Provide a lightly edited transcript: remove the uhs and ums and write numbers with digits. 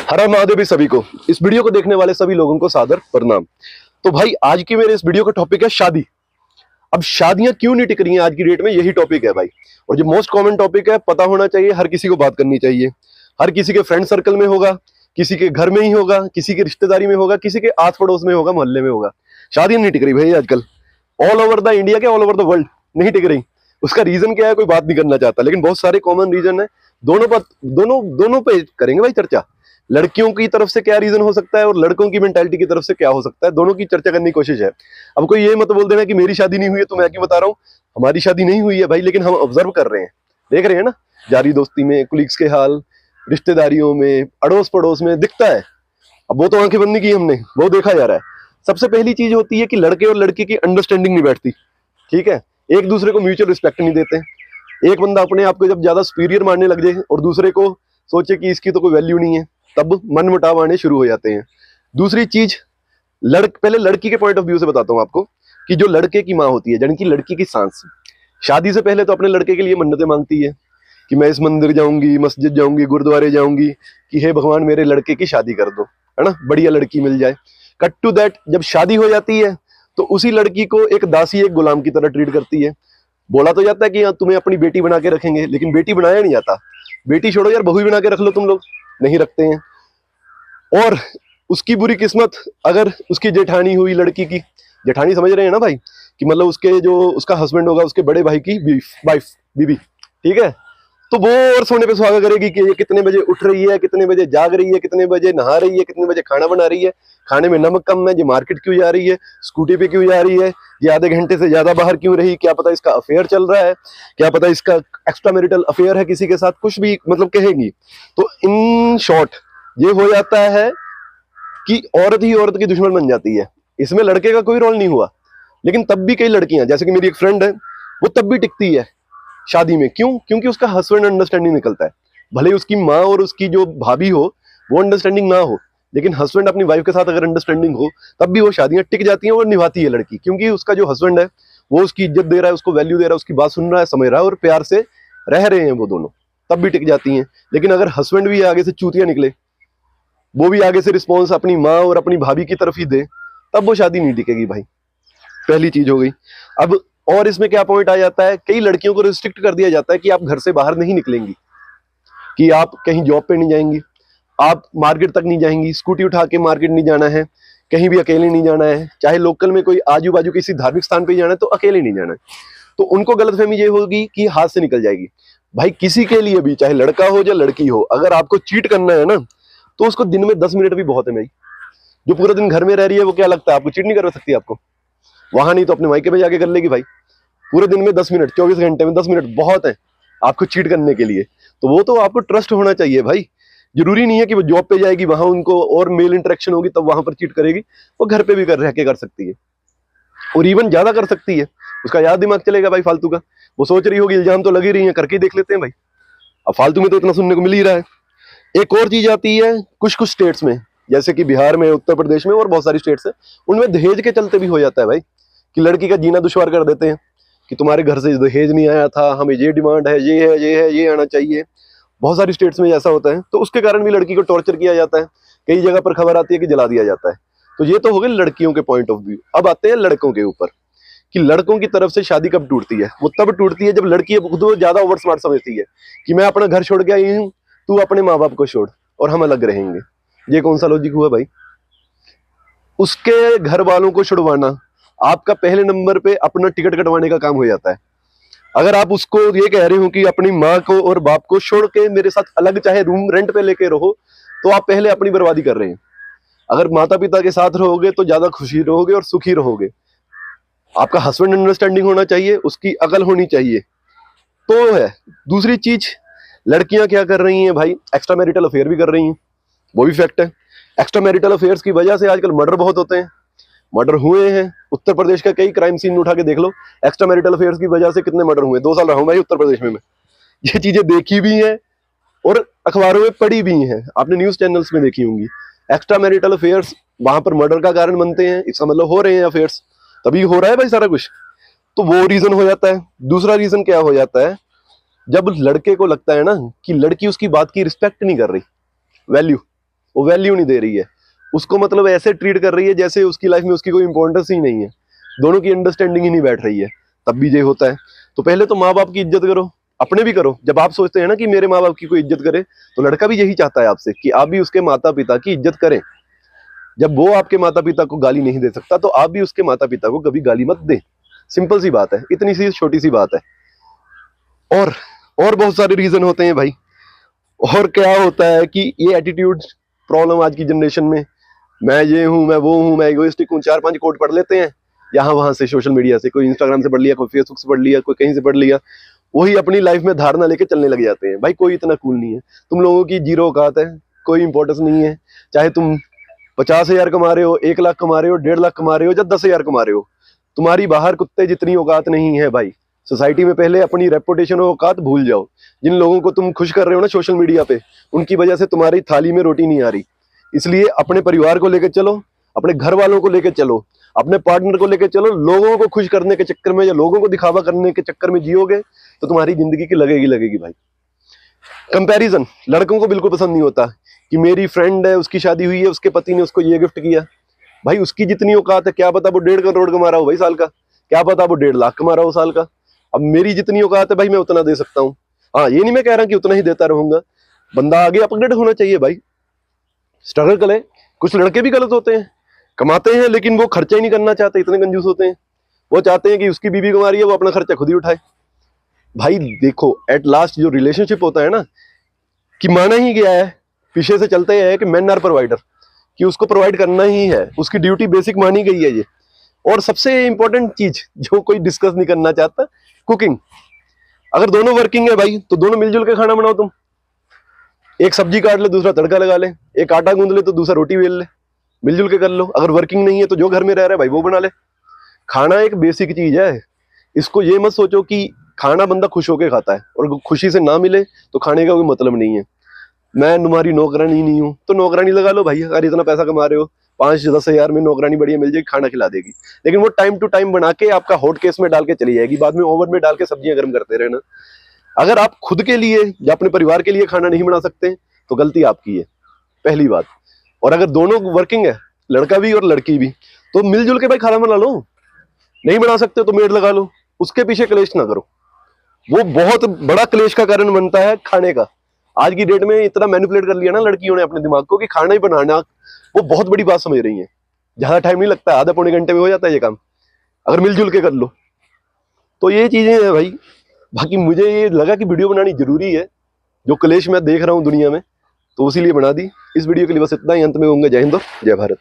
हर हर महादेव सभी को, इस वीडियो को देखने वाले सभी लोगों को सादर प्रणाम। तो भाई आज की मेरे इस वीडियो का टॉपिक है शादी। अब शादियां क्यों नहीं टिक रही हैं आज की डेट में, यही टॉपिक है भाई। और जो मोस्ट कॉमन टॉपिक है, पता होना चाहिए, हर किसी को बात करनी चाहिए। हर किसी के फ्रेंड सर्कल में होगा, किसी के घर में ही होगा, किसी की रिश्तेदारी में होगा, किसी के आस पड़ोस में होगा, मोहल्ले में होगा। शादियां नहीं टिक रही भाई आजकल, ऑल ओवर द इंडिया के ऑल ओवर द वर्ल्ड नहीं टिक रही। उसका रीजन क्या है कोई बात नहीं करना चाहता, लेकिन बहुत सारे कॉमन रीजन है। दोनों पे करेंगे भाई चर्चा। लड़कियों की तरफ से क्या रीजन हो सकता है और लड़कों की मेंटालिटी की तरफ से क्या हो सकता है, दोनों की चर्चा करने की कोशिश है। अब कोई ये मत बोल देना कि मेरी शादी नहीं हुई है तो मैं क्यों बता रहा हूँ। हमारी शादी नहीं हुई है भाई, लेकिन हम ऑब्जर्व कर रहे हैं, देख रहे हैं ना, जारी दोस्ती में, कुलीग्स के हाल, रिश्तेदारियों में, अड़ोस पड़ोस में दिखता है। अब वो तो आंखें बंद नहीं की हमने, वो देखा जा रहा है। सबसे पहली चीज होती है कि लड़के और लड़की की अंडरस्टैंडिंग नहीं बैठती, ठीक है। एक दूसरे को म्यूचुअल रिस्पेक्ट नहीं देते। एक बंदा अपने आप को जब ज्यादा सुपीरियर मानने लग जाए और दूसरे को सोचे कि इसकी तो कोई वैल्यू नहीं है, तब मनमुटाव आने शुरू हो जाते हैं। दूसरी चीज, पहले लड़की के पॉइंट ऑफ व्यू से बताता हूं आपको कि जो लड़के की माँ होती है, यानी कि लड़की की सांस, शादी से पहले तो अपने लड़के के लिए मन्नतें मांगती है कि मैं इस मंदिर जाऊंगी, मस्जिद जाऊंगी, गुरुद्वारे जाऊंगी, कि हे भगवान मेरे लड़के की शादी कर दो, है ना, बढ़िया लड़की मिल जाए। कट टू दैट, जब शादी हो जाती है तो उसी लड़की को एक दासी, एक गुलाम की तरह ट्रीट करती है। बोला तो जाता है कि तुम्हें अपनी बेटी बना के रखेंगे, लेकिन बेटी बनाया नहीं जाता। बेटी छोड़ो यार, बहू बना के रख लो, तुम लोग नहीं रखते हैं। और उसकी बुरी किस्मत, अगर उसकी जेठानी हुई, लड़की की जेठानी, समझ रहे हैं ना भाई, कि मतलब उसके जो उसका हस्बैंड होगा, उसके बड़े भाई की वाइफ, बीबी, ठीक है, तो वो और सोने पे सुहागा करेगी कि ये कितने बजे उठ रही है, कितने बजे जाग रही है, कितने बजे नहा रही है, कितने बजे खाना बना रही है, खाने में नमक कम है, ये मार्केट क्यों जा रही है, स्कूटी पे क्यों जा रही है, ये आधे घंटे से ज्यादा बाहर क्यों रही, क्या पता इसका अफेयर चल रहा है, क्या पता इसका एक्स्ट्रा मैरिटल अफेयर है किसी के साथ, कुछ भी मतलब कहेगी। तो इन शॉर्ट ये हो जाता है कि औरत ही औरत की दुश्मन बन जाती है। इसमें लड़के का कोई रोल नहीं हुआ, लेकिन तब भी कई लड़कियां, जैसे कि मेरी एक फ्रेंड है, वो तब भी टिकती है शादी में। क्यों? क्योंकि उसका हस्बैंड अंडरस्टैंडिंग निकलता है। भले उसकी माँ और उसकी जो भाभी हो वो अंडरस्टैंडिंग ना हो, लेकिन हस्बैंड अपनी वाइफ के साथ अगर अंडरस्टैंडिंग हो, तब भी वो शादियां टिक जाती हैं और निभाती है लड़की। क्योंकि उसका जो हस्बैंड है वो उसकी इज्जत दे रहा है, उसको वैल्यू दे रहा है, उसकी बात सुन रहा है, समझ रहा है और प्यार से रह रहे हैं वो दोनों, तब भी टिक जाती हैं। लेकिन अगर हस्बैंड भी आगे से चूतिया निकले, वो भी आगे से रिस्पॉन्स अपनी माँ और अपनी भाभी की तरफ ही दे, तब वो शादी नहीं टिकेगी भाई। पहली चीज हो गई। अब और इसमें क्या पॉइंट आ जाता है, कई लड़कियों को रिस्ट्रिक्ट कर दिया जाता है कि आप घर से बाहर नहीं निकलेंगी, कि आप कहीं जॉब पे नहीं जाएंगी, आप मार्केट तक नहीं जाएंगी, स्कूटी उठा के मार्केट नहीं जाना है, कहीं भी अकेले नहीं जाना है, चाहे लोकल में कोई आजू बाजू किसी धार्मिक स्थान पे जाना है तो अकेले नहीं जाना है। तो उनको गलतफहमी ये होगी कि हाथ से निकल जाएगी। भाई किसी के लिए भी, चाहे लड़का हो या लड़की हो, अगर आपको चीट करना है ना, तो उसको दिन में 10 मिनट भी बहुत है भाई। जो पूरा दिन घर में रह रही है वो क्या लगता है आपको चीट नहीं कर सकती? आपको वहां नहीं तो अपने मायके में जाके कर लेगी भाई। पूरे दिन में 10 मिनट, 24 घंटे में 10 मिनट बहुत है आपको चीट करने के लिए। तो वो तो आपको ट्रस्ट होना चाहिए भाई। जरूरी नहीं है कि वो जॉब पे जाएगी, वहां उनको और मेल इंटरेक्शन होगी तब वहां पर चीट करेगी। वो घर पे भी रह के कर सकती है, और इवन ज्यादा कर सकती है। उसका याद दिमाग चलेगा भाई फालतू का। वो सोच रही होगी इल्जाम तो लगी रही है, करके देख लेते हैं भाई। अब फालतू में तो इतना सुनने को मिल ही रहा है। एक और चीज आती है कुछ कुछ स्टेट्स में, जैसे कि बिहार में, उत्तर प्रदेश में और बहुत सारी स्टेट्स है, उनमें दहेज के चलते भी हो जाता है भाई, कि लड़की का जीना दुश्वार कर देते हैं कि तुम्हारे घर से दहेज नहीं आया था, हमें ये डिमांड है, ये है, ये है, ये आना चाहिए। बहुत सारी स्टेट्स में ऐसा होता है, तो उसके कारण भी लड़की को टॉर्चर किया जाता है। कई जगह पर खबर आती है कि जला दिया जाता है। तो ये तो हो गई लड़कियों के पॉइंट ऑफ व्यू। अब आते हैं लड़कों के ऊपर, कि लड़कों की तरफ से शादी कब टूटती है। वो तब टूटती है जब लड़की खुद ज्यादा ओवर स्मार्ट समझती है कि मैं अपना घर छोड़ के आई हूँ, तू अपने माँ बाप को छोड़ और हम अलग रहेंगे। ये कौन सा लॉजिक हुआ भाई? उसके घर वालों को छुड़वाना आपका पहले नंबर पे अपना टिकट कटवाने का काम हो जाता है। अगर आप उसको ये कह रहे हो कि अपनी माँ को और बाप को छोड़ के मेरे साथ अलग चाहे रूम रेंट पे लेके रहो, तो आप पहले अपनी बर्बादी कर रहे हैं। अगर माता पिता के साथ रहोगे तो ज्यादा खुशी रहोगे और सुखी रहोगे। आपका हस्बैंड अंडरस्टैंडिंग होना चाहिए, उसकी अकल होनी चाहिए, तो है। दूसरी चीज, लड़कियां क्या कर रही हैं भाई, एक्स्ट्रा मैरिटल अफेयर भी कर रही हैं, वो भी फैक्ट है। एक्स्ट्रा मैरिटल अफेयर्स की वजह से आजकल मर्डर बहुत होते हैं, मर्डर हुए हैं। उत्तर प्रदेश का कई क्राइम सीन उठा के देख लो, एक्स्ट्रा मैरिटल अफेयर्स की वजह से कितने मर्डर हुए। 2 साल रहा हूं भाई उत्तर प्रदेश में मैं, ये चीजें देखी भी हैं और अखबारों में पढ़ी भी हैं, आपने न्यूज चैनल्स में देखी होंगी। एक्स्ट्रा मैरिटल अफेयर्स वहां पर मर्डर का कारण बनते हैं, इसका मतलब हो रहे हैं अफेयर्स, तभी हो रहा है भाई सारा कुछ। तो वो रीजन हो जाता है। दूसरा रीजन क्या हो जाता है, जब लड़के को लगता है ना कि लड़की उसकी बात की रिस्पेक्ट नहीं कर रही, वैल्यू, वो वैल्यू नहीं दे रही है उसको, मतलब ऐसे ट्रीट कर रही है जैसे उसकी लाइफ में उसकी कोई इंपॉर्टेंस ही नहीं है, दोनों की अंडरस्टैंडिंग ही नहीं बैठ रही है, तब भी ये होता है। तो पहले तो माँ बाप की इज्जत करो, अपने भी करो। जब आप सोचते हैं ना कि मेरे माँ बाप की कोई इज्जत करे, तो लड़का भी यही चाहता है आपसे कि आप भी उसके माता पिता की इज्जत करें। जब वो आपके माता पिता को गाली नहीं दे सकता, तो आप भी उसके माता पिता को कभी गाली मत दें। सिंपल सी बात है, इतनी सी छोटी सी बात है। और और बहुत सारे रीजन होते हैं भाई। और क्या होता है कि ये एटीट्यूड प्रॉब्लम आज की जनरेशन में, मैं ये हूँ, मैं वो हूँ, मैं इगोइस्टिक हूँ, 4-5 कोट पढ़ लेते हैं यहाँ वहां से, सोशल मीडिया से, कोई इंस्टाग्राम से पढ़ लिया, कोई फेसबुक से पढ़ लिया, कोई कहीं से पढ़ लिया, वही अपनी लाइफ में धारणा लेके चलने लग जाते हैं। भाई कोई इतना कूल नहीं है, तुम लोगों की जीरो औकात है, कोई इंपॉर्टेंस नहीं है। चाहे तुम 50,000 कमा रहे हो, 1 लाख कमा रहे हो, 1.5 लाख कमा रहे हो, या 10,000 कमा रहे हो, तुम्हारी बाहर कुत्ते जितनी औकात नहीं है भाई। सोसाइटी में पहले अपनी रेपुटेशन और औकात भूल जाओ। जिन लोगों को तुम खुश कर रहे हो ना सोशल मीडिया पे, उनकी वजह से तुम्हारी थाली में रोटी नहीं आ रही। इसलिए अपने परिवार को लेकर चलो, अपने घर वालों को लेकर चलो, अपने पार्टनर को लेकर चलो। लोगों को खुश करने के चक्कर में या लोगों को दिखावा करने के चक्कर में जियोगे तो तुम्हारी जिंदगी की लगेगी भाई। कंपैरिजन लड़कों को बिल्कुल पसंद नहीं होता कि मेरी फ्रेंड है, उसकी शादी हुई है, उसके पति ने उसको ये गिफ्ट किया। भाई उसकी जितनी औकात है, क्या पता वो 1.5 करोड़ कमा रहा हो भाई साल का, क्या पता वो 1.5 लाख कमा रहा हो साल का। अब मेरी जितनी औकात है भाई, मैं उतना दे सकता हूँ। हाँ, ये नहीं मैं कह रहा कि उतना ही देता रहूंगा, बंदा आगे अपग्रेड होना चाहिए भाई, स्ट्रगल करे। कुछ लड़के भी गलत होते हैं, कमाते हैं लेकिन वो खर्चा ही नहीं करना चाहते, इतने कंजूस होते हैं। वो चाहते हैं कि उसकी बीवी कमा रही है, वो अपना खर्चा खुद ही उठाए। भाई देखो, एट लास्ट जो रिलेशनशिप होता है ना, कि माना ही गया है, पीछे से चलते हैं कि मैन आर प्रोवाइडर, कि उसको प्रोवाइड करना ही है, उसकी ड्यूटी बेसिक मानी गई है ये। और सबसे इंपॉर्टेंट चीज जो कोई डिस्कस नहीं करना चाहता, कुकिंग। अगर दोनों वर्किंग है भाई, तो दोनों मिलजुल के खाना बनाओ। तुम एक सब्जी काट ले, दूसरा तड़का लगा ले, एक आटा गूंद ले तो दूसरा रोटी बेल ले, मिलजुल के कर लो। अगर वर्किंग नहीं है तो जो घर में रह रहा है भाई वो बना ले। खाना एक बेसिक चीज है, इसको ये मत सोचो कि खाना बंदा खुश होके खाता है, और खुशी से ना मिले तो खाने का कोई मतलब नहीं है। मैं तुम्हारी नौकरानी नहीं हूँ, तो नौकरानी लगा लो भाई। अगर इतना पैसा कमा रहे हो, 5-10 हजार में नौकरानी बढ़िया मिल जाएगी, खाना खिला देगी। लेकिन वो टाइम टू टाइम बना के आपका हॉट केस में डाल के चली जाएगी, बाद में ओवन में डाल के सब्जियां गर्म करते रहना। अगर आप खुद के लिए या अपने परिवार के लिए खाना नहीं बना सकते तो गलती आपकी है, पहली बात। और अगर दोनों वर्किंग है, लड़का भी और लड़की भी, तो मिलजुल के भाई खाना बना लो। नहीं बना सकते तो मेड लगा लो, उसके पीछे क्लेश ना करो। वो बहुत बड़ा क्लेश का कारण बनता है खाने का। आज की डेट में इतना मैनिपुलेट कर लिया ना लड़कियों ने अपने दिमाग को कि खाना ही बनाना वो बहुत बड़ी बात समझ रही है। ज्यादा टाइम नहीं लगता, आधा पौने घंटे में हो जाता है ये काम, अगर मिलजुल के कर लो। तो ये चीजें हैं भाई। बाकी मुझे ये लगा कि वीडियो बनानी जरूरी है, जो क्लेश मैं देख रहा हूँ दुनिया में, तो उसी लिए बना दी। इस वीडियो के लिए बस इतना ही। अंत में कहूंगा जय हिंद और जय भारत।